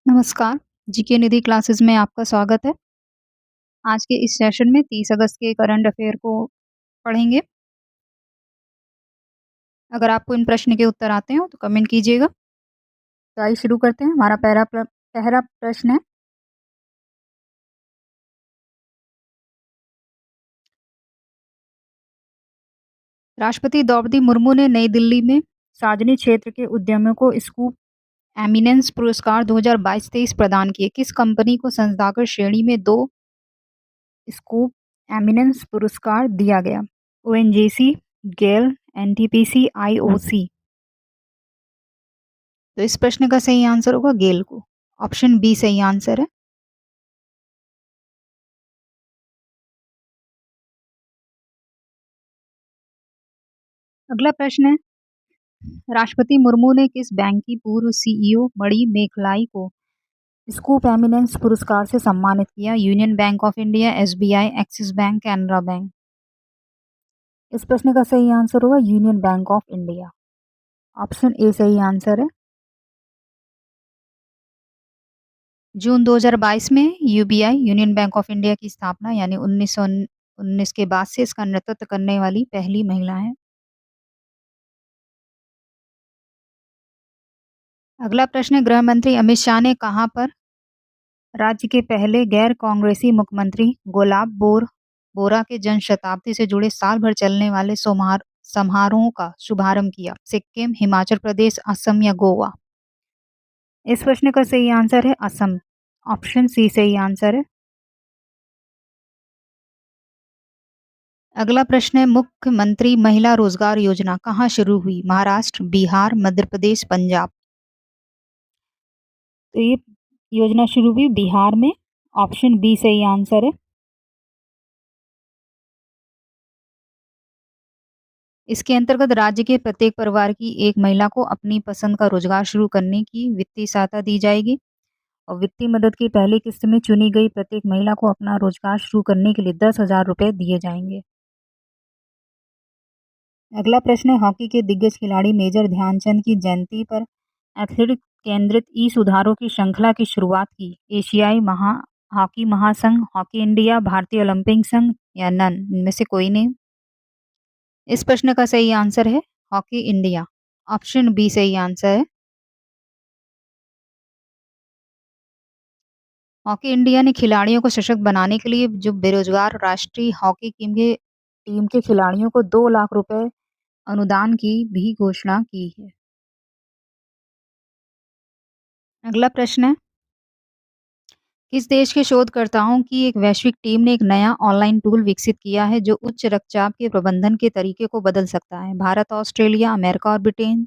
नमस्कार, जीके निधि क्लासेस में आपका स्वागत है। आज के इस सेशन में 30 अगस्त के करंट अफेयर को पढ़ेंगे। अगर आपको इन प्रश्न के उत्तर आते हो तो कमेंट कीजिएगा। तो आइए शुरू करते हैं। हमारा पहला प्रश्न है, राष्ट्रपति द्रौपदी मुर्मू ने नई दिल्ली में सार्वजनिक क्षेत्र के उद्यमियों को स्कूप एमिनेंस पुरस्कार 2022-23 प्रदान किए। किस कंपनी को संस्थागत श्रेणी में 2 स्कूप एमिनेंस पुरस्कार दिया गया? ओएनजीसी, गेल, एनटीपीसी, आईओसी। तो इस प्रश्न का सही आंसर होगा गेल को। ऑप्शन बी सही आंसर है। अगला प्रश्न है, राष्ट्रपति मुर्मू ने किस बैंक की पूर्व सीईओ मणि मेखलाई को स्कूप एमिनेंस पुरस्कार से सम्मानित किया? Union bank of India, SBI, axis bank, Canara bank. इस प्रश्न का सही आंसर होगा union bank of India. Option A सही आंसर है। जून 2022 में UBI union bank of India की स्थापना यानी 1919 के बाद से इसका नेतृत्व करने वाली पहली महिला है। अगला प्रश्न है, गृह मंत्री अमित शाह ने कहां पर राज्य के पहले गैर कांग्रेसी मुख्यमंत्री बोरा के जन शताब्दी से जुड़े साल भर चलने वाले समारोहों का शुभारंभ किया? सिक्किम, हिमाचल प्रदेश, असम या गोवा। इस प्रश्न का सही आंसर है असम। ऑप्शन सी सही आंसर है। अगला प्रश्न है, मुख्यमंत्री महिला रोजगार योजना कहाँ शुरू हुई? महाराष्ट्र, बिहार, मध्य प्रदेश, पंजाब। तो ये योजना शुरू हुई बिहार में। ऑप्शन बी सही आंसर है। इसके अंतर्गत राज्य के प्रत्येक परिवार की एक महिला को अपनी पसंद का रोजगार शुरू करने की वित्तीय सहायता दी जाएगी और वित्तीय मदद की पहली किस्त में चुनी गई प्रत्येक महिला को अपना रोजगार शुरू करने के लिए 10,000 रुपए दिए जाएंगे। अगला प्रश्न है, हॉकी के दिग्गज खिलाड़ी मेजर ध्यानचंद की जयंती पर एथलेटिक केंद्रित ई सुधारों की श्रृंखला की शुरुआत की? एशियाई हॉकी महासंघ, हॉकी इंडिया, भारतीय ओलंपिक संघ या नन, इनमें से कोई नहीं। इस प्रश्न का सही आंसर है हॉकी इंडिया। ऑप्शन बी सही आंसर है। हॉकी इंडिया ने खिलाड़ियों को सशक्त बनाने के लिए जो बेरोजगार राष्ट्रीय हॉकी टीम के खिलाड़ियों को 2 लाख रुपए अनुदान की भी घोषणा की है। अगला प्रश्न है, किस देश के शोधकर्ताओं की एक वैश्विक टीम ने एक नया ऑनलाइन टूल विकसित किया है जो उच्च रक्तचाप के प्रबंधन के तरीके को बदल सकता है? भारत, ऑस्ट्रेलिया, अमेरिका और ब्रिटेन,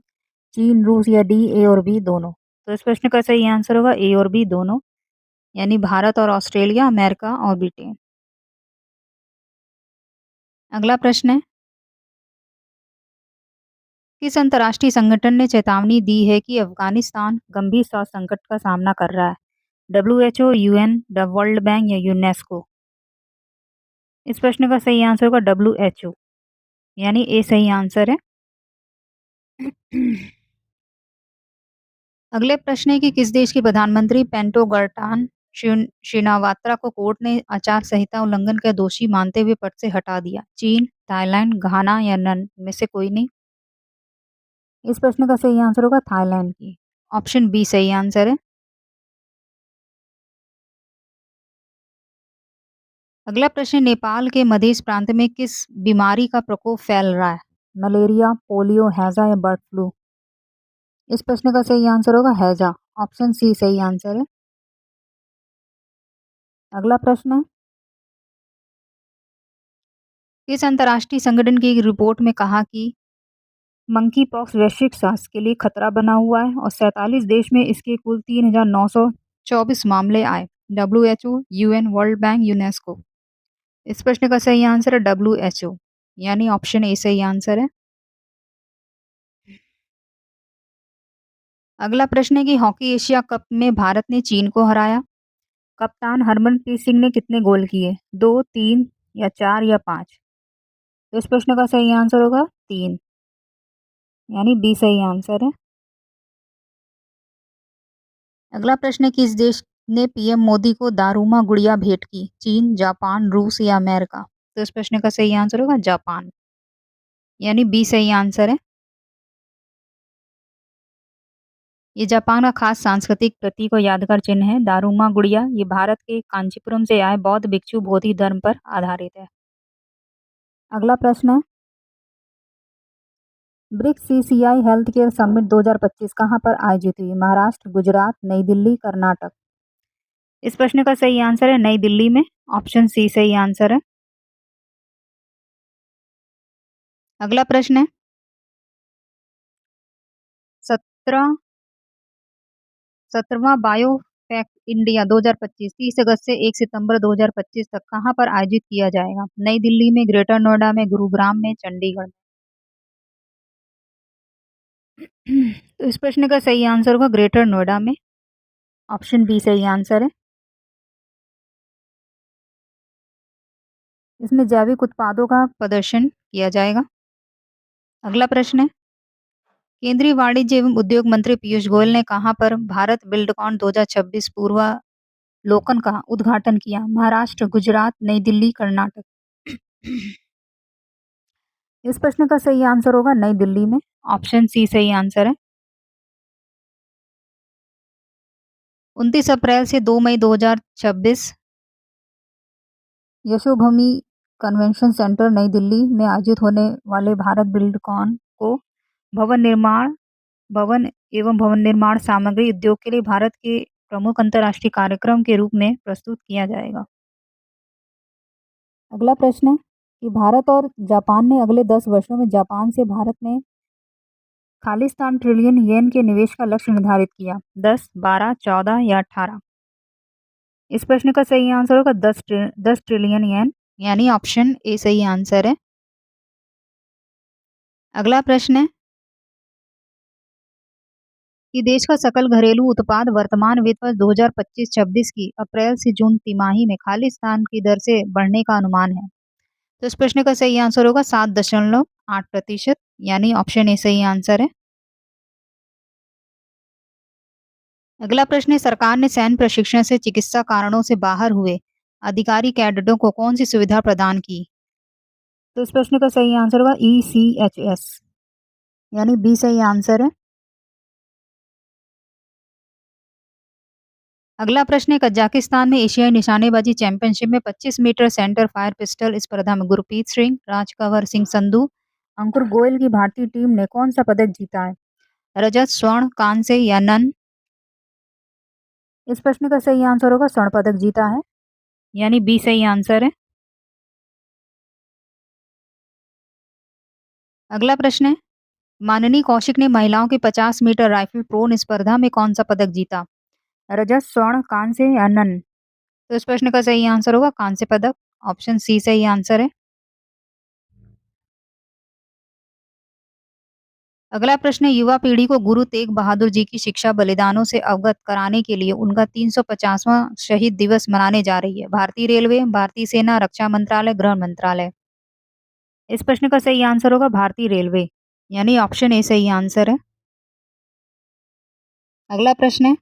चीन, रूस या डी ए और बी दोनों। तो इस प्रश्न का सही आंसर होगा ए और बी दोनों, यानी भारत और ऑस्ट्रेलिया, अमेरिका और ब्रिटेन। अगला प्रश्न है, किस अंतर्राष्ट्रीय संगठन ने चेतावनी दी है कि अफगानिस्तान गंभीर स्वास्थ्य संकट का सामना कर रहा है? WHO, UN, the world bank या यूनेस्को। इस प्रश्न का सही आंसर होगा डब्ल्यूएचओ, यानी ए सही आंसर है। अगले प्रश्न है कि किस देश के प्रधानमंत्री पेंटोगर्टान श्रीनावात्रा को कोर्ट ने आचार संहिता उल्लंघन का दोषी मानते हुए पद से हटा दिया? चीन, थाईलैंड, घाना या नन, में से कोई नहीं। इस प्रश्न का सही आंसर होगा थाईलैंड की। ऑप्शन बी सही आंसर है। अगला प्रश्न, नेपाल के मधेश प्रांत में किस बीमारी का प्रकोप फैल रहा है? मलेरिया, पोलियो, हैजा या बर्ड फ्लू। इस प्रश्न का सही आंसर होगा हैजा। ऑप्शन सी सही आंसर है। अगला प्रश्न है, किस अंतर्राष्ट्रीय संगठन की एक रिपोर्ट में कहा कि मंकी पॉक्स वैश्विक स्वास्थ्य के लिए खतरा बना हुआ है और 47 देश में इसके कुल 3,924 मामले आए? WHO, UN, world bank, UNESCO. इस प्रश्न का सही आंसर है डब्ल्यूएचओ, यानी ऑप्शन ए सही आंसर है। अगला प्रश्न है कि हॉकी एशिया कप में भारत ने चीन को हराया। कप्तान हरमनप्रीत सिंह ने कितने गोल किए? 2, 3 या 4 या 5। तो इस प्रश्न का सही आंसर होगा 3, यानी बी सही आंसर है। अगला प्रश्न है, किस देश ने पीएम मोदी को दारूमा गुड़िया भेंट की? चीन, जापान, रूस या अमेरिका? तो इस प्रश्न का सही आंसर होगा जापान, यानी बी सही आंसर है। ये जापान का खास सांस्कृतिक प्रतीक और यादगार चिन्ह है। दारूमा गुड़िया ये भारत के कांचीपुरम से आए बौद्ध भिक्षु बोधि धर्म पर आधारित है। अगला प्रश्न है, BRICS CCI health care summit 2025 कहाँ पर आयोजित हुई? महाराष्ट्र, गुजरात, नई दिल्ली, कर्नाटक? इस प्रश्न का सही आंसर है नई दिल्ली में, ऑप्शन सी सही आंसर है। अगला प्रश्न है, 17 17वां बायोफेक इंडिया 2025 30 अगस्त से 1 सितंबर 2025 तक कहाँ पर आयोजित किया जाएगा? नई दिल्ली में, ग्रेटर नोएडा में, गुरुग्राम में, चंडीगढ़ में? तो इस प्रश्न का सही आंसर होगा ग्रेटर नोएडा में, ऑप्शन बी सही आंसर है। इसमें जैविक उत्पादों का प्रदर्शन किया जाएगा। अगला प्रश्न है, केंद्रीय वाणिज्य एवं उद्योग मंत्री पीयूष गोयल ने कहाँ पर भारत बिल्डकॉन 2026 पूर्वालोकन का उद्घाटन किया? महाराष्ट्र, गुजरात, नई दिल्ली, कर्नाटक? इस प्रश्न का सही आंसर होगा नई दिल्ली में, ऑप्शन सी सही आंसर है। 29 अप्रैल से 2 मई 2026 यशोभूमि कन्वेंशन सेंटर नई दिल्ली में आयोजित होने वाले भारत बिल्डकॉन को भवन एवं भवन निर्माण सामग्री उद्योग के लिए भारत के प्रमुख अंतर्राष्ट्रीय कार्यक्रम के रूप में प्रस्तुत किया जाएगा। अगला प्रश्न है कि भारत और जापान ने अगले 10 वर्षों में जापान से भारत में खालिस्तान ट्रिलियन येन के निवेश का लक्ष्य निर्धारित किया? 10, 12, 14 या 18? इस प्रश्न का सही आंसर होगा 10 ट्रिलियन येन, यानी ऑप्शन ए सही आंसर है। अगला प्रश्न है कि देश का सकल घरेलू उत्पाद वर्तमान वित्त वर्ष 2025-26 की अप्रैल से जून तिमाही में खालिस्तान की दर से बढ़ने का अनुमान है? तो इस प्रश्न का सही आंसर होगा 7.8%, यानी ऑप्शन ए सही आंसर है। अगला प्रश्न है, सरकार ने सैन्य प्रशिक्षण से चिकित्सा कारणों से बाहर हुए अधिकारी कैडेटों को कौन सी सुविधा प्रदान की? तो इस प्रश्न का सही आंसर होगा ECHS, यानी बी सही आंसर है। अगला प्रश्न है, कजाकिस्तान में एशियाई निशानेबाजी चैंपियनशिप में 25 मीटर सेंटर फायर पिस्टल स्पर्धा में गुरप्रीत सिंह, राजकंवर सिंह संधू, अंकुर गोयल की भारतीय टीम ने कौन सा पदक जीता है? रजत, स्वर्ण, कांस्य या नन? इस प्रश्न का सही आंसर होगा स्वर्ण पदक जीता है, यानी बी सही आंसर है। अगला प्रश्न है, माननी कौशिक ने महिलाओं के 50 मीटर राइफल प्रोन स्पर्धा में कौन सा पदक जीता? रजत, स्वर्ण, कांस्य या नन? तो इस प्रश्न का सही आंसर होगा कांस्य पदक, ऑप्शन सी सही आंसर है। अगला प्रश्न है, युवा पीढ़ी को गुरु तेग बहादुर जी की शिक्षा बलिदानों से अवगत कराने के लिए उनका 350वां शहीद दिवस मनाने जा रही है? भारतीय रेलवे, भारतीय सेना, रक्षा मंत्रालय, गृह मंत्रालय? इस प्रश्न का सही आंसर होगा भारतीय रेलवे, यानी ऑप्शन ए सही आंसर है। अगला प्रश्न है,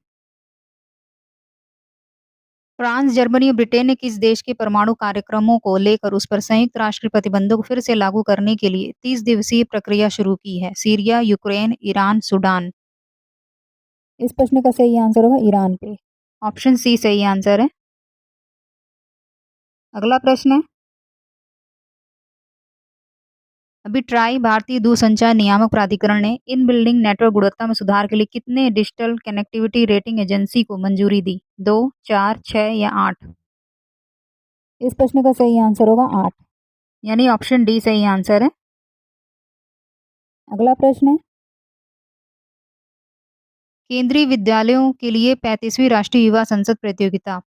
फ्रांस, जर्मनी और ब्रिटेन ने किस देश के परमाणु कार्यक्रमों को लेकर उस पर संयुक्त राष्ट्र के प्रतिबंधों को फिर से लागू करने के लिए 30 दिवसीय प्रक्रिया शुरू की है? Syria, Ukraine, Iran, Sudan? इस प्रश्न का सही आंसर होगा ईरान पे, ऑप्शन सी सही आंसर है। अगला प्रश्न है, अभी ट्राई भारतीय दूरसंचार नियामक प्राधिकरण ने इन बिल्डिंग नेटवर्क गुणवत्ता में सुधार के लिए कितने डिजिटल कनेक्टिविटी रेटिंग एजेंसी को मंजूरी दी? 2, 4, 6 या 8? इस प्रश्न का सही आंसर होगा 8, यानी ऑप्शन डी सही आंसर है। अगला प्रश्न है, केंद्रीय विद्यालयों के लिए 35वीं राष्ट्रीय युवा संसद प्रतियोगिता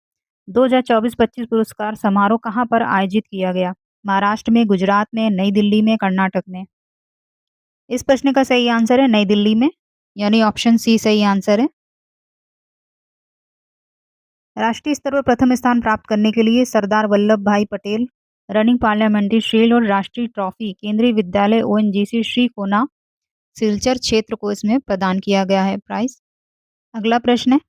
2024-25 पुरस्कार समारोह कहाँ पर आयोजित किया गया? महाराष्ट्र में, गुजरात में, नई दिल्ली में, कर्नाटक में? इस प्रश्न का सही आंसर है नई दिल्ली में, यानी ऑप्शन सी सही आंसर है। राष्ट्रीय स्तर पर प्रथम स्थान प्राप्त करने के लिए सरदार वल्लभ भाई पटेल रनिंग पार्लियामेंट्री शील्ड और राष्ट्रीय ट्रॉफी केंद्रीय विद्यालय ONGC श्री कोना सिलचर क्षेत्र को इसमें प्रदान किया गया है प्राइज। अगला प्रश्न है,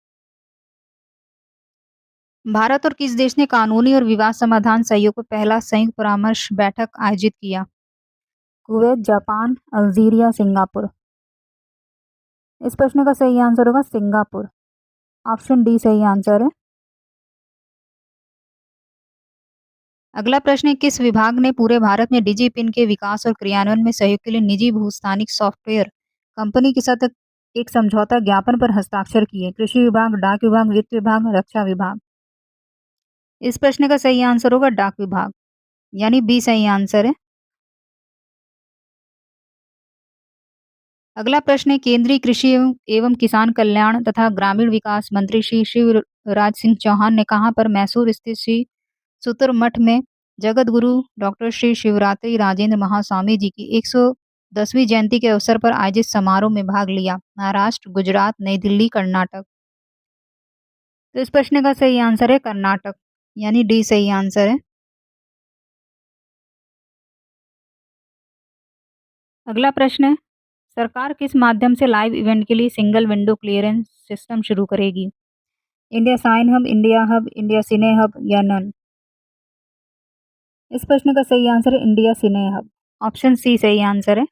भारत और किस देश ने कानूनी और विवाद समाधान सहयोग पर पहला संयुक्त परामर्श बैठक आयोजित किया? Kuwait, Japan, Algeria, Singapore. इस प्रश्न का सही आंसर होगा सिंगापुर। ऑप्शन डी सही आंसर है। अगला प्रश्न है, किस विभाग ने पूरे भारत में डिजिपिन के विकास और क्रियान्वयन में सहयोग के लिए निजी भूस्थानिक सॉफ्टवेयर कंपनी के साथ एक समझौता ज्ञापन पर हस्ताक्षर किए? कृषि विभाग, डाक विभाग, वित्त विभाग, रक्षा विभाग। इस प्रश्न का सही आंसर होगा डाक विभाग, यानी बी सही आंसर है। अगला प्रश्न है, केंद्रीय कृषि एवं किसान कल्याण तथा ग्रामीण विकास मंत्री श्री शिवराज सिंह चौहान ने कहाँ पर मैसूर स्थित श्री सुतर मठ में जगत गुरु डॉक्टर श्री शिवरात्रि राजेंद्र महास्वामी जी की 110वीं जयंती के अवसर पर आयोजित समारोह में भाग लिया? महाराष्ट्र, गुजरात, नई दिल्ली, कर्नाटक। तो इस प्रश्न का सही आंसर है कर्नाटक, यानी डी सही आंसर है। अगला प्रश्न है, सरकार किस माध्यम से लाइव इवेंट के लिए सिंगल विंडो क्लियरेंस सिस्टम शुरू करेगी? India sign hub, India hub, India cine hub या नन? इस प्रश्न का सही आंसर है India cine hub. Option C सही आंसर है।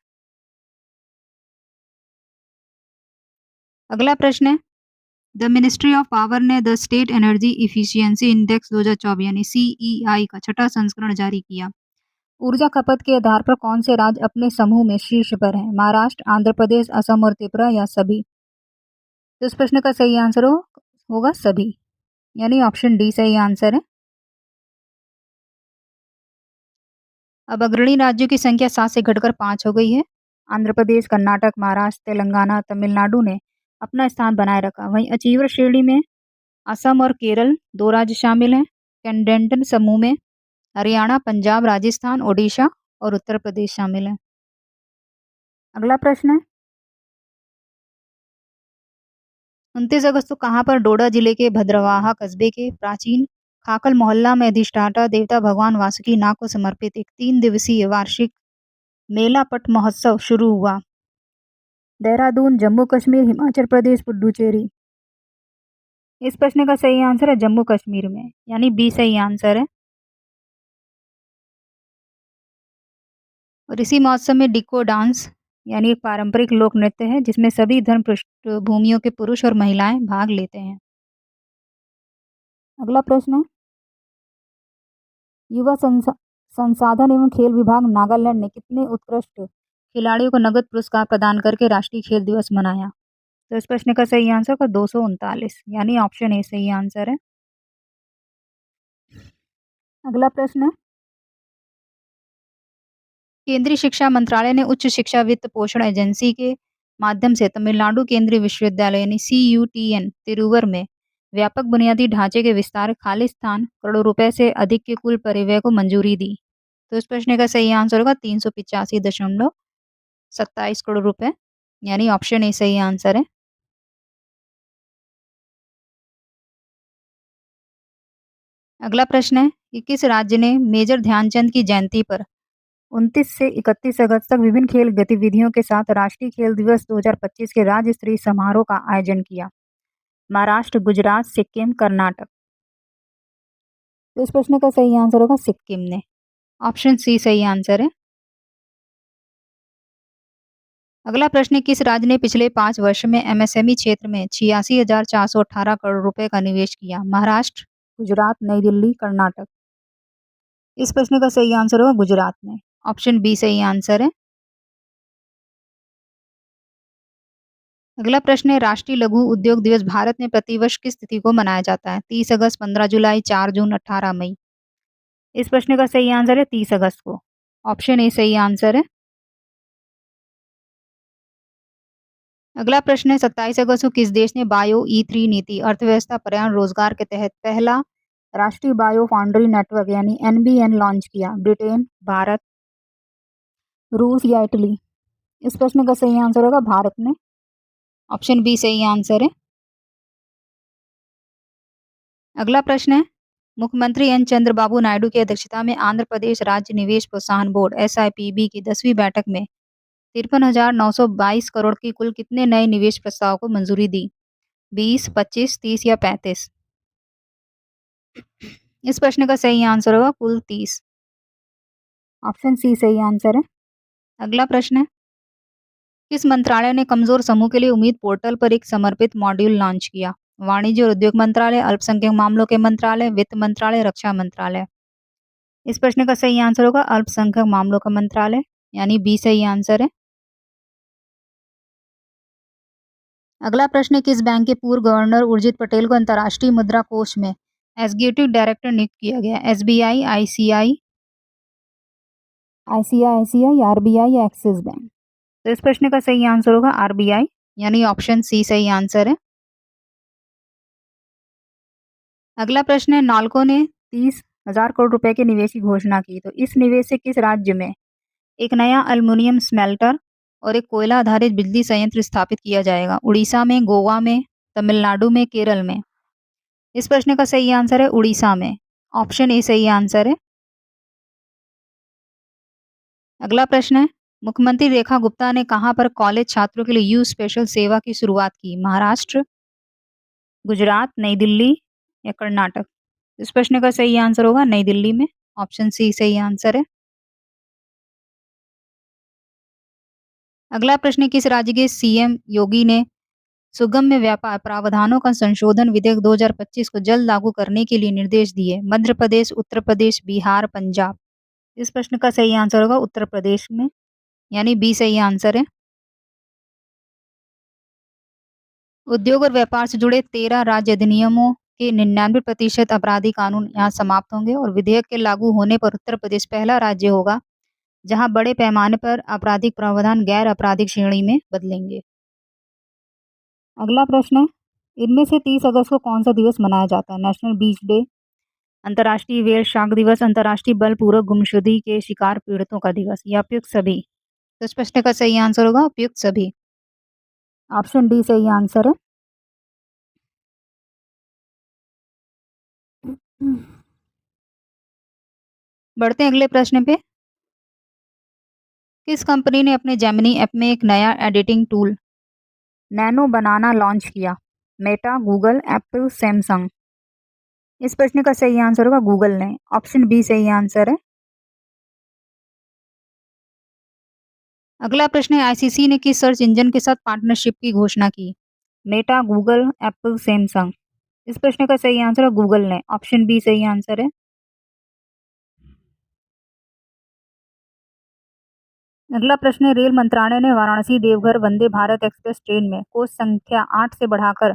अगला प्रश्न है, द मिनिस्ट्री ऑफ पावर ने the state energy efficiency index 2024 यानी सीईआई का छठा संस्करण जारी किया। ऊर्जा खपत के आधार पर कौन से राज्य अपने समूह में शीर्ष पर हैं? महाराष्ट्र, आंध्र प्रदेश, असम और त्रिपुरा या सभी? तो इस प्रश्न का सही आंसर होगा सभी, यानी ऑप्शन डी सही आंसर है। अब अग्रणी राज्यों की संख्या 7 से घटकर 5 हो गई है। आंध्र प्रदेश, कर्नाटक, महाराष्ट्र, तेलंगाना, तमिलनाडु ने अपना स्थान बनाए रखा। वहीं अचीवर श्रेणी में असम और केरल 2 राज्य शामिल हैं। कैंडेंटन समूह में हरियाणा, पंजाब, राजस्थान, ओडिशा और उत्तर प्रदेश शामिल हैं। अगला प्रश्न है, 29 अगस्त को कहाँ पर डोडा जिले के भद्रवाहा कस्बे के प्राचीन खाकल मोहल्ला में अधिष्ठाता देवता भगवान वासुकी नाग को समर्पित एक 3 दिवसीय वार्षिक मेला पट महोत्सव शुरू हुआ? देहरादून, जम्मू कश्मीर, हिमाचल प्रदेश, पुडुचेरी। इस प्रश्न का सही आंसर है जम्मू कश्मीर में, यानी बी सही आंसर है। और इसी महोत्सव में डिक्को डांस यानी एक पारंपरिक लोक नृत्य है जिसमें सभी धर्म पृष्ठभूमियों के पुरुष और महिलाएं भाग लेते हैं। अगला प्रश्न है, युवा संसाधन एवं खेल विभाग नागालैंड ने कितने उत्कृष्ट खिलाड़ियों को नगद पुरस्कार प्रदान करके राष्ट्रीय खेल दिवस मनाया? तो इस प्रश्न का सही आंसर होगा 239, यानी ऑप्शन ए सही आंसर है। अगला प्रश्न है, केंद्रीय शिक्षा मंत्रालय ने उच्च शिक्षा वित्त पोषण एजेंसी के माध्यम से तमिलनाडु केंद्रीय विश्वविद्यालय यानी CUTN तिरुवर में व्यापक बुनियादी ढांचे के विस्तार खालिस्तान करोड़ रुपए से अधिक के कुल परिव्यय को मंजूरी दी। तो इस प्रश्न का सही आंसर होगा 385.27 करोड़ रुपए, यानी ऑप्शन ए सही आंसर है। अगला प्रश्न है कि किस राज्य ने मेजर ध्यानचंद की जयंती पर 29 से 31 अगस्त तक विभिन्न खेल गतिविधियों के साथ राष्ट्रीय खेल दिवस 2025 के राज्य स्तरीय समारोह का आयोजन किया? महाराष्ट्र, गुजरात, सिक्किम, कर्नाटक। तो इस प्रश्न का सही आंसर होगा सिक्किम ने। ऑप्शन सी सही आंसर है। अगला प्रश्न है, किस राज्य ने पिछले 5 वर्ष में MSME क्षेत्र में 86,418 करोड़ रुपए का निवेश किया? महाराष्ट्र, गुजरात, नई दिल्ली, कर्नाटक। इस प्रश्न का सही आंसर होगा गुजरात ने। ऑप्शन बी सही आंसर है। अगला प्रश्न है, राष्ट्रीय लघु उद्योग दिवस भारत में प्रतिवर्ष किस तिथि को मनाया जाता है? 30 अगस्त, 15 जुलाई, 4 जून, 18 मई। इस प्रश्न का सही आंसर है 30 अगस्त को। ऑप्शन ए सही आंसर है। अगला प्रश्न है, 27 अगस्त को किस देश ने बायो E3 नीति अर्थव्यवस्था पर्यावरण रोजगार के तहत पहला राष्ट्रीय बायो फाउंड्री नेटवर्क यानी NBN लॉन्च किया? ब्रिटेन, भारत, रूस या इटली? इस प्रश्न का सही आंसर होगा भारत में। ऑप्शन बी सही आंसर है। अगला प्रश्न है, मुख्यमंत्री एन चंद्रबाबू नायडू की अध्यक्षता में आंध्र प्रदेश राज्य निवेश प्रोत्साहन बोर्ड SIPB की 10वीं बैठक में 53,922 करोड़ की कुल कितने नए निवेश प्रस्ताव को मंजूरी दी? 20, 25, 30 या 35? इस प्रश्न का सही आंसर होगा कुल 30। ऑप्शन सी सही आंसर है। अगला प्रश्न है, किस मंत्रालय ने कमजोर समूह के लिए उम्मीद पोर्टल पर एक समर्पित मॉड्यूल लॉन्च किया? वाणिज्य और उद्योग मंत्रालय, अल्पसंख्यक मामलों के मंत्रालय, वित्त मंत्रालय, रक्षा मंत्रालय। इस प्रश्न का सही आंसर होगा अल्पसंख्यक मामलों का मंत्रालय, यानी बी सही आंसर है। अगला प्रश्न है, किस बैंक के पूर्व गवर्नर उर्जित पटेल को अंतर्राष्ट्रीय मुद्रा कोष में एग्जीक्यूटिव डायरेक्टर नियुक्त किया गया? एसबीआई, आईसीआईसीआई, आरबीआई या एक्सिस बैंक? तो इस प्रश्न का सही आंसर होगा आरबीआई, यानी ऑप्शन सी सही आंसर है। अगला प्रश्न है, नाल्को ने 30,000 करोड़ रुपए के निवेश की घोषणा की, तो इस निवेश से किस राज्य में एक नया एल्युमिनियम स्मेल्टर और एक कोयला आधारित बिजली संयंत्र स्थापित किया जाएगा? उड़ीसा में, गोवा में, तमिलनाडु में, केरल में? इस प्रश्न का सही आंसर है उड़ीसा में, ऑप्शन ए सही आंसर है। अगला प्रश्न है, मुख्यमंत्री रेखा गुप्ता ने कहां पर कॉलेज छात्रों के लिए यू स्पेशल सेवा की शुरुआत की? महाराष्ट्र, गुजरात, नई दिल्ली या कर्नाटक? इस प्रश्न का सही आंसर होगा नई दिल्ली में, ऑप्शन सी सही आंसर है। अगला प्रश्न है, किस राज्य के सीएम योगी ने सुगम्य व्यापार प्रावधानों का संशोधन विधेयक 2025 को जल्द लागू करने के लिए निर्देश दिए? मध्य प्रदेश, उत्तर प्रदेश, बिहार, पंजाब? इस प्रश्न का सही आंसर होगा उत्तर प्रदेश में, यानी बी सही आंसर है। उद्योग और व्यापार से जुड़े 13 राज्य अधिनियमों के 99% आपराधिक कानून यहाँ समाप्त होंगे और विधेयक के लागू होने पर उत्तर प्रदेश पहला राज्य होगा जहां बड़े पैमाने पर आपराधिक प्रावधान गैर आपराधिक श्रेणी में बदलेंगे। अगला प्रश्न है, इनमें से 30 अगस्त को कौन सा दिवस मनाया जाता है? नेशनल बीच डे, अंतर्राष्ट्रीय व्हेल शार्क दिवस, अंतर्राष्ट्रीय बलपूर्वक गुमशुदगी के शिकार पीड़ितों का दिवस या उपयुक्त सभी? तो इस प्रश्न का सही आंसर होगा उपयुक्त सभी, ऑप्शन डी सही आंसर है। बढ़ते हैं अगले प्रश्न पे, किस कंपनी ने अपने जेमिनी ऐप में एक नया एडिटिंग टूल नैनो बनाना लॉन्च किया? Meta, Google, Apple, Samsung? इस प्रश्न का सही आंसर होगा गूगल ने, ऑप्शन बी सही आंसर है। अगला प्रश्न है, आईसीसी ने किस सर्च इंजन के साथ पार्टनरशिप की घोषणा की? Meta, Google, Apple, Samsung? इस प्रश्न का सही आंसर है गूगल ने, ऑप्शन बी सही आंसर है। अगला प्रश्न है, रेल मंत्रालय ने वाराणसी देवघर वंदे भारत एक्सप्रेस ट्रेन में कोच संख्या 8 से बढ़ाकर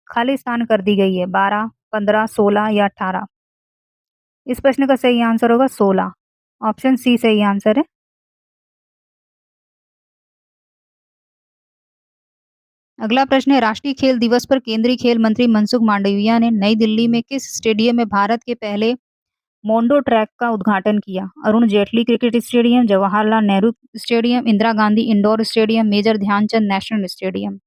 खाली स्थान कर दी गई है? 12, 15, 16 या 18? इस प्रश्न का सही आंसर होगा 16, ऑप्शन सी सही आंसर है। अगला प्रश्न है, राष्ट्रीय खेल दिवस पर केंद्रीय खेल मंत्री मनसुख मांडविया ने नई दिल्ली में किस स्टेडियम में भारत के पहले मोंडो ट्रैक का उद्घाटन किया? Arun Jaitley cricket stadium, Jawaharlal Nehru stadium, Indira Gandhi indoor stadium, major Dhyanchand national stadium?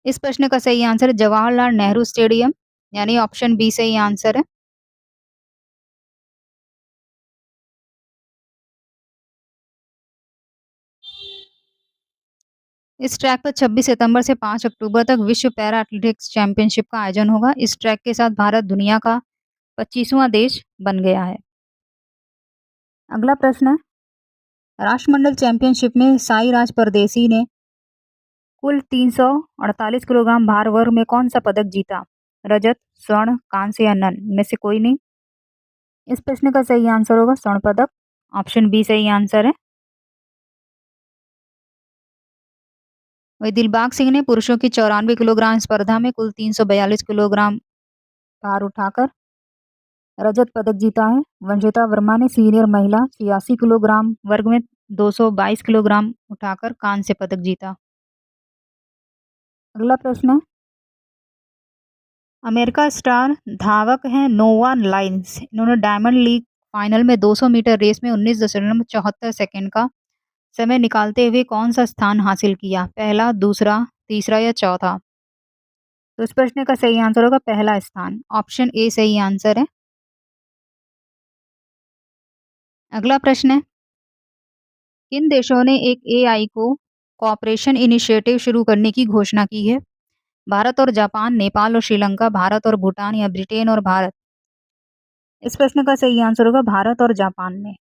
इस प्रश्न का सही आंसर है जवाहरलाल नेहरू स्टेडियम, यानी ऑप्शन बी सही आंसर है। इस ट्रैक पर 26 सितंबर से 5 अक्टूबर तक विश्व पैरा एथलेटिक्स चैंपियनशिप का आयोजन होगा। इस ट्रैक के साथ भारत दुनिया का 25वां देश बन गया है। अगला प्रश्न है, राष्ट्रमंडल चैंपियनशिप में साई राज परदेसी ने कुल 348 किलोग्राम भार वर्ग में कौन सा पदक जीता? रजत, स्वर्ण, कांस्य या नन में से कोई नहीं? इस प्रश्न का सही आंसर होगा स्वर्ण पदक, ऑप्शन बी सही आंसर है। वही दिलबाग सिंह ने पुरुषों की 94 किलोग्राम स्पर्धा में कुल 342 किलोग्राम भार उठाकर रजत पदक जीता है। वंशिता वर्मा ने सीनियर महिला 86 किलोग्राम वर्ग में 222 किलोग्राम उठाकर कांस्य पदक जीता। अगला प्रश्न है, अमेरिका स्टार धावक हैं नोवा लाइन्स, इन्होंने डायमंड लीग फाइनल में 200 मीटर रेस में 19.74 सेकंड का समय निकालते हुए कौन सा स्थान हासिल किया? पहला, दूसरा, तीसरा या चौथा? तो इस प्रश्न का सही आंसर होगा पहला स्थान, ऑप्शन ए सही आंसर है। अगला प्रश्न है, किन देशों ने एक एआई को कॉपरेशन इनिशिएटिव शुरू करने की घोषणा की है? भारत और जापान, नेपाल और श्रीलंका, भारत और भूटान या ब्रिटेन और भारत? इस प्रश्न का सही आंसर होगा भारत और जापान ने,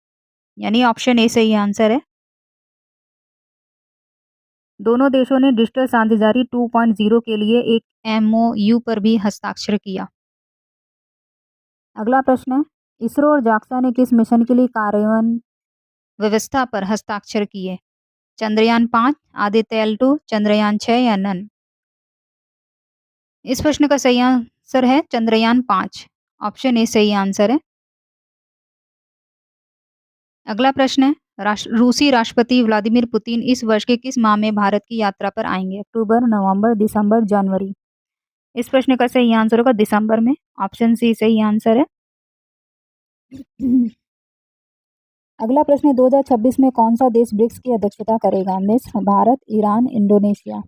यानी ऑप्शन ए सही आंसर है। दोनों देशों ने डिजिटल साझेदारी 2.0 के लिए एक एमओयू पर भी हस्ताक्षर किया। अगला प्रश्न है, इसरो और जाक्सा ने किस मिशन के लिए कार्यान्वयन व्यवस्था पर हस्ताक्षर किए? चंद्रयान 5, आदित्य L2, चंद्रयान 6 या नन? इस प्रश्न का सही आंसर है चंद्रयान 5। ऑप्शन ए सही आंसर है। अगला प्रश्न है, रूसी राष्ट्रपति व्लादिमीर पुतिन इस वर्ष के किस माह में भारत की यात्रा पर आएंगे? अक्टूबर, नवंबर, दिसंबर, जनवरी? इस प्रश्न का सही आंसर होगा दिसंबर में। ऑप्शन सी सही आंसर है। अगला प्रश्न है, 2026 में कौन सा देश ब्रिक्स की अध्यक्षता करेगा? मिस्र, भारत, ईरान, इंडोनेशिया?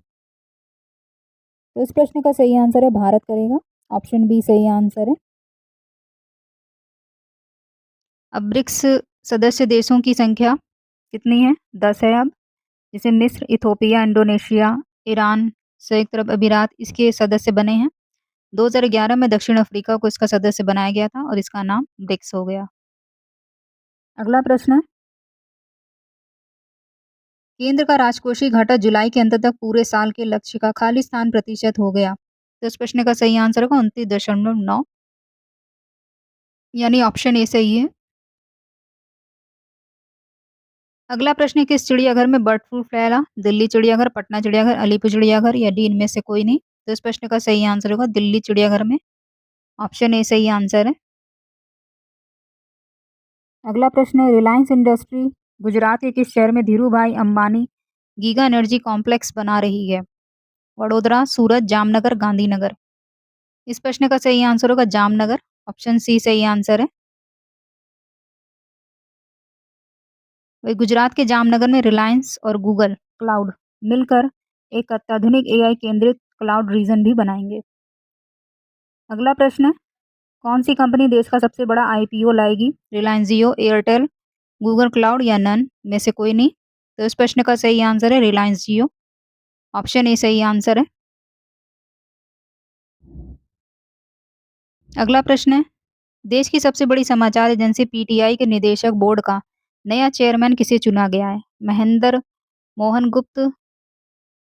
तो इस प्रश्न का सही आंसर है भारत करेगा। ऑप्शन बी सही आंसर है। अब ब्रिक्स सदस्य देशों की संख्या कितनी है? 10 है अब, जिसे मिस्र, इथोपिया, इंडोनेशिया, ईरान, संयुक्त अरब अमीरात इसके सदस्य बने हैं। 2011 में दक्षिण अफ्रीका को इसका सदस्य बनाया गया था और इसका नाम ब्रिक्स हो गया। अगला प्रश्न है, केंद्र का राजकोषीय घाटा जुलाई के अंत तक पूरे साल के लक्ष्य का खालिस्तान प्रतिशत हो गया। तो इस प्रश्न का सही आंसर होगा 29.9, यानी ऑप्शन ए सही है। अगला प्रश्न है, किस चिड़ियाघर में बर्ड फ्लू फैला? दिल्ली चिड़ियाघर, पटना चिड़ियाघर, अलीपुर चिड़ियाघर या डी इनमें से कोई नहीं? तो इस प्रश्न का सही आंसर होगा दिल्ली चिड़ियाघर में। ऑप्शन ए सही आंसर है। अगला प्रश्न है, रिलायंस इंडस्ट्री गुजरात के किस शहर में Dhirubhai Ambani giga energy complex बना रही है? वडोदरा, सूरत, जामनगर, गांधीनगर? इस प्रश्न का सही आंसर होगा जामनगर। ऑप्शन सी सही आंसर है। वही गुजरात के जामनगर में रिलायंस और गूगल क्लाउड मिलकर एक अत्याधुनिक एआई केंद्रित क्लाउड रीजन भी बनाएंगे। अगला प्रश्न है, कौन सी कंपनी देश का सबसे बड़ा आईपीओ लाएगी? रिलायंस जियो, एयरटेल, गूगल क्लाउड या नन में से कोई नहीं? तो इस प्रश्न का सही आंसर है रिलायंस जियो। ऑप्शन ए सही आंसर है। अगला प्रश्न है, देश की सबसे बड़ी समाचार एजेंसी पीटीआई के निदेशक बोर्ड का नया चेयरमैन किसे चुना गया है? महेंद्र मोहन गुप्त,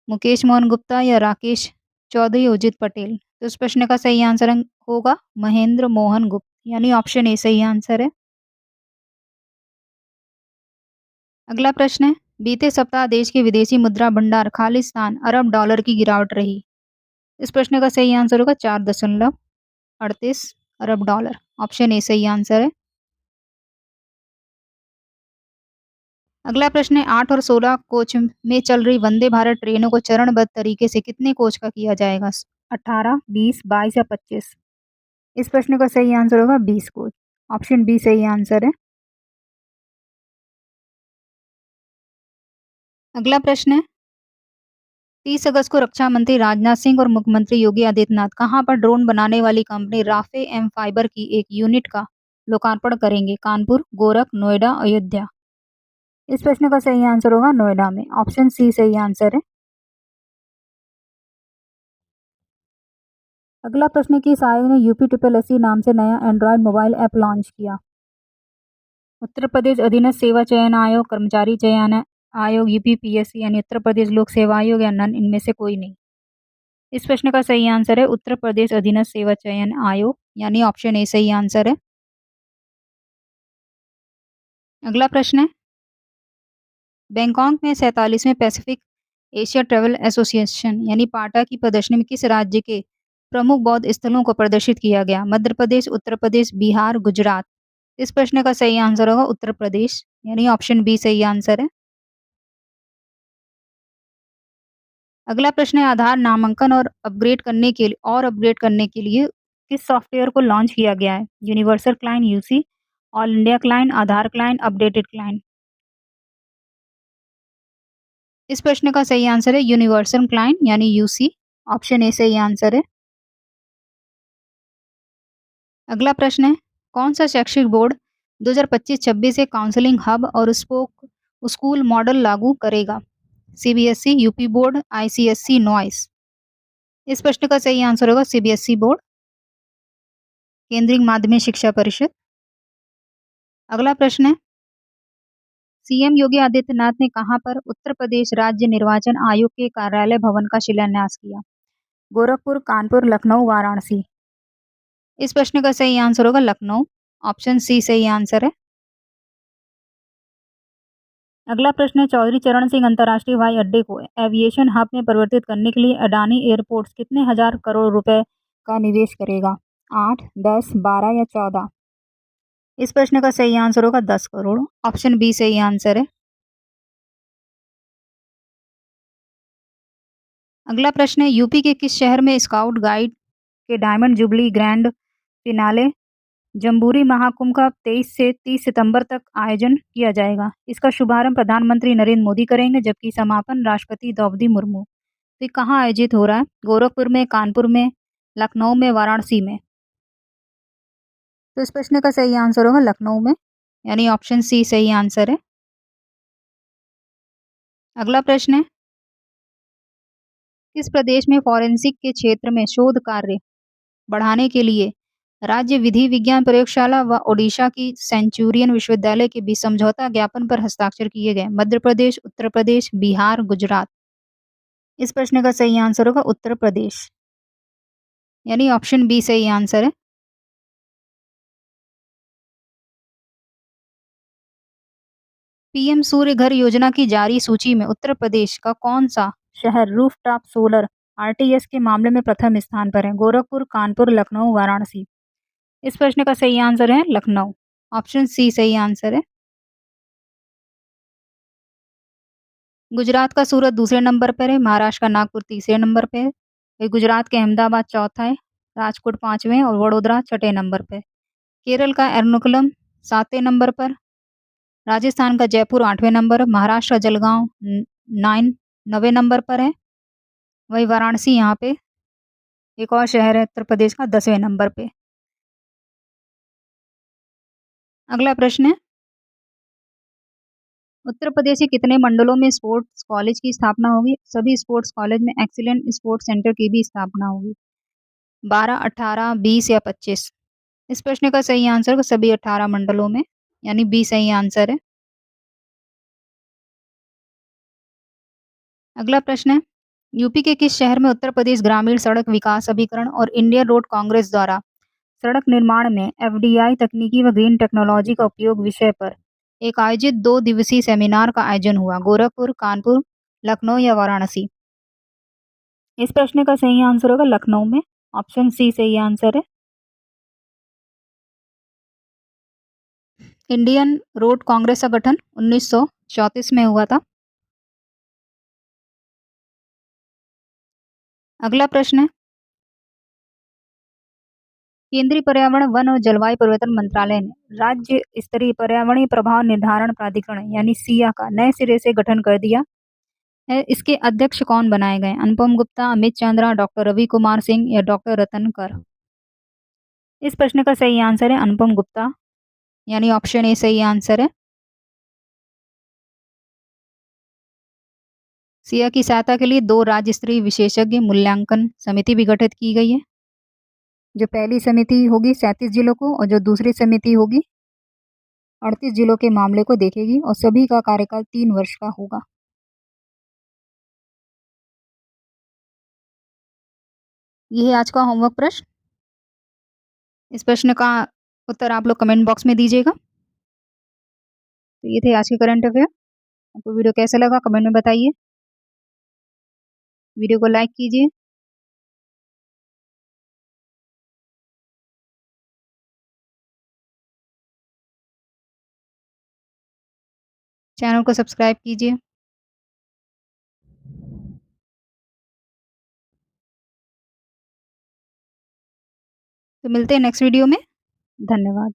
मुकेश मोहन गुप्ता या राकेश चौधरी, उजित पटेल? तो इस प्रश्न का सही आंसर होगा महेंद्र मोहन गुप्त, यानी ऑप्शन ए सही आंसर है। अगला प्रश्न है, बीते सप्ताह देश के विदेशी मुद्रा भंडार खालिस्तान अरब डॉलर की गिरावट रही। इस प्रश्न का सही आंसर होगा 4.38 अरब डॉलर। ऑप्शन ए सही आंसर है। अगला प्रश्न है, 8 और 16 कोच में चल रही वंदे भारत ट्रेनों को चरणबद्ध तरीके से कितने कोच का किया जाएगा? 18, 20, 22 या 25? इस प्रश्न का सही आंसर होगा 20 कोच। ऑप्शन बी सही आंसर है। अगला प्रश्न है, 30 अगस्त को रक्षा मंत्री राजनाथ सिंह और मुख्यमंत्री योगी आदित्यनाथ कहां पर ड्रोन बनाने वाली कंपनी राफे एम फाइबर की एक यूनिट का लोकार्पण करेंगे? कानपुर, गोरख, नोएडा, अयोध्या? इस प्रश्न का सही आंसर होगा नोएडा में। ऑप्शन सी सही आंसर है। अगला प्रश्न है, किस आयोग ने यूपी ट्रिपल एससी नाम से नया एंड्रॉयड मोबाइल ऐप लॉन्च किया? उत्तर प्रदेश अधीनस्थ सेवा चयन आयोग, कर्मचारी चयन आयोग, यूपीपीएससी यानी उत्तर प्रदेश लोक सेवा आयोग या नन इनमें से कोई नहीं? इस प्रश्न का सही आंसर है उत्तर प्रदेश अधीनस्थ सेवा चयन आयोग, यानी ऑप्शन ए सही आंसर है। अगला प्रश्न है, बैंकॉक में 47वें पैसिफिक एशिया ट्रैवल एसोसिएशन यानी पाटा की प्रदर्शनी में किस राज्य के प्रमुख बौद्ध स्थलों को प्रदर्शित किया गया? मध्य प्रदेश, उत्तर प्रदेश, बिहार, गुजरात? इस प्रश्न का सही आंसर होगा उत्तर प्रदेश, यानी ऑप्शन बी सही आंसर है। अगला प्रश्न है, आधार नामांकन अपग्रेड करने के लिए किस सॉफ्टवेयर को लॉन्च किया गया है? Universal client, UC, all India client, Aadhaar client, updated client? इस प्रश्न का सही आंसर है यूनिवर्सल क्लाइंट यानी यूसी। ऑप्शन ए सही आंसर है। अगला प्रश्न है, कौन सा शैक्षिक बोर्ड 2025-26 से काउंसलिंग हब और स्पोक स्कूल मॉडल लागू करेगा? CBSE, UP board, ICSE, noise? इस प्रश्न का सही आंसर होगा सीबीएसई बोर्ड, केंद्रीय माध्यमिक शिक्षा परिषद। अगला प्रश्न है, सीएम योगी आदित्यनाथ ने कहाँ पर उत्तर प्रदेश राज्य निर्वाचन आयोग के कार्यालय भवन का शिलान्यास किया? गोरखपुर, कानपुर, लखनऊ, वाराणसी। इस प्रश्न का सही आंसर होगा लखनऊ। ऑप्शन सी सही आंसर है। अगला प्रश्न है, चौधरी चरण सिंह अंतर्राष्ट्रीय हवाई अड्डे को एविएशन हब में परिवर्तित करने के लिए अडानी एयरपोर्ट्स कितने हजार करोड़ रुपए का निवेश करेगा? 8, 10, 12 या 14? इस प्रश्न का सही आंसर होगा 10 करोड़। ऑप्शन बी सही आंसर है। अगला प्रश्न है, यूपी के किस शहर में स्काउट गाइड के diamond jubilee grand finale jamboree Mahakumbh का 23 से 30 सितंबर तक आयोजन किया जाएगा? इसका शुभारंभ प्रधानमंत्री नरेंद्र मोदी करेंगे, जबकि समापन राष्ट्रपति द्रौपदी मुर्मू। तो ये कहाँ आयोजित हो रहा है? गोरखपुर में, कानपुर में, लखनऊ में, वाराणसी में? तो इस प्रश्न का सही आंसर होगा लखनऊ में, यानी ऑप्शन सी सही आंसर है। अगला प्रश्न है, किस प्रदेश में फॉरेंसिक के क्षेत्र में शोध कार्य बढ़ाने के लिए राज्य विधि विज्ञान प्रयोगशाला व ओडिशा की सेंचुरियन विश्वविद्यालय के बीच समझौता ज्ञापन पर हस्ताक्षर किए गए? मध्य प्रदेश, उत्तर प्रदेश, बिहार, गुजरात? इस प्रश्न का सही आंसर होगा उत्तर प्रदेश, यानी ऑप्शन बी सही आंसर है। पीएम सूर्य घर योजना की जारी सूची में उत्तर प्रदेश का कौन सा शहर रूफटॉप सोलर आरटीएस के मामले में प्रथम स्थान पर है? गोरखपुर, कानपुर, लखनऊ, वाराणसी? इस प्रश्न का सही आंसर है लखनऊ। ऑप्शन सी सही आंसर है। गुजरात का सूरत दूसरे नंबर पर है, महाराष्ट्र का नागपुर तीसरे नंबर पे है, फिर गुजरात के अहमदाबाद चौथा है, राजकोट पांचवें और वडोदरा छठे नंबर पे। केरल का एर्नाकुलम सातवें नंबर पर, राजस्थान का जयपुर आठवें नंबर, महाराष्ट्र का जलगांव नाइन नवे नंबर पर है, वही वाराणसी यहाँ पे एक और शहर है उत्तर प्रदेश का 10वें नंबर पे। अगला प्रश्न है, उत्तर प्रदेश के कितने मंडलों में स्पोर्ट्स कॉलेज की स्थापना होगी? सभी स्पोर्ट्स कॉलेज में एक्सीलेंट स्पोर्ट्स सेंटर की भी स्थापना होगी? 12, 18, 20 या 25? इस प्रश्न का सही आंसर होगा सभी 18 मंडलों में, यानी बी सही आंसर है। अगला प्रश्न है, यूपी के किस शहर में उत्तर प्रदेश ग्रामीण सड़क विकास अभिकरण और इंडियन रोड कांग्रेस द्वारा सड़क निर्माण में एफडीआई तकनीकी व ग्रीन टेक्नोलॉजी का उपयोग विषय पर एक आयोजित 2 दिवसीय सेमिनार का आयोजन हुआ? गोरखपुर, कानपुर, लखनऊ या वाराणसी? इस प्रश्न का सही आंसर होगा लखनऊ में। ऑप्शन सी सही आंसर है। इंडियन रोड कांग्रेस का गठन 1934 में हुआ था। अगला प्रश्न है, केंद्रीय पर्यावरण वन और जलवायु परिवर्तन मंत्रालय ने राज्य स्तरीय पर्यावरणीय प्रभाव निर्धारण प्राधिकरण यानी सिया का नए सिरे से गठन कर दिया है। इसके अध्यक्ष कौन बनाए गए? अनुपम गुप्ता, अमित चंद्रा, डॉक्टर रवि कुमार सिंह या डॉक्टर रतन कर? इस प्रश्न का सही आंसर है अनुपम गुप्ता, यानी ऑप्शन ए सही आंसर है। सिया की सहायता के लिए 2 राज्य स्तरीय विशेषज्ञ मूल्यांकन समिति भी गठित की गई है। जो पहली समिति होगी 37 जिलों को और जो दूसरी समिति होगी 38 जिलों के मामले को देखेगी और सभी का कार्यकाल 3 वर्ष का होगा। ये है आज का होमवर्क प्रश्न। इस प्रश्न का उत्तर आप लोग कमेंट बॉक्स में दीजिएगा। तो ये थे आज के करंट अफेयर। आपको वीडियो कैसा लगा कमेंट में बताइए। वीडियो को लाइक कीजिए। चैनल को सब्सक्राइब कीजिए। तो मिलते हैं नेक्स्ट वीडियो में। धन्यवाद।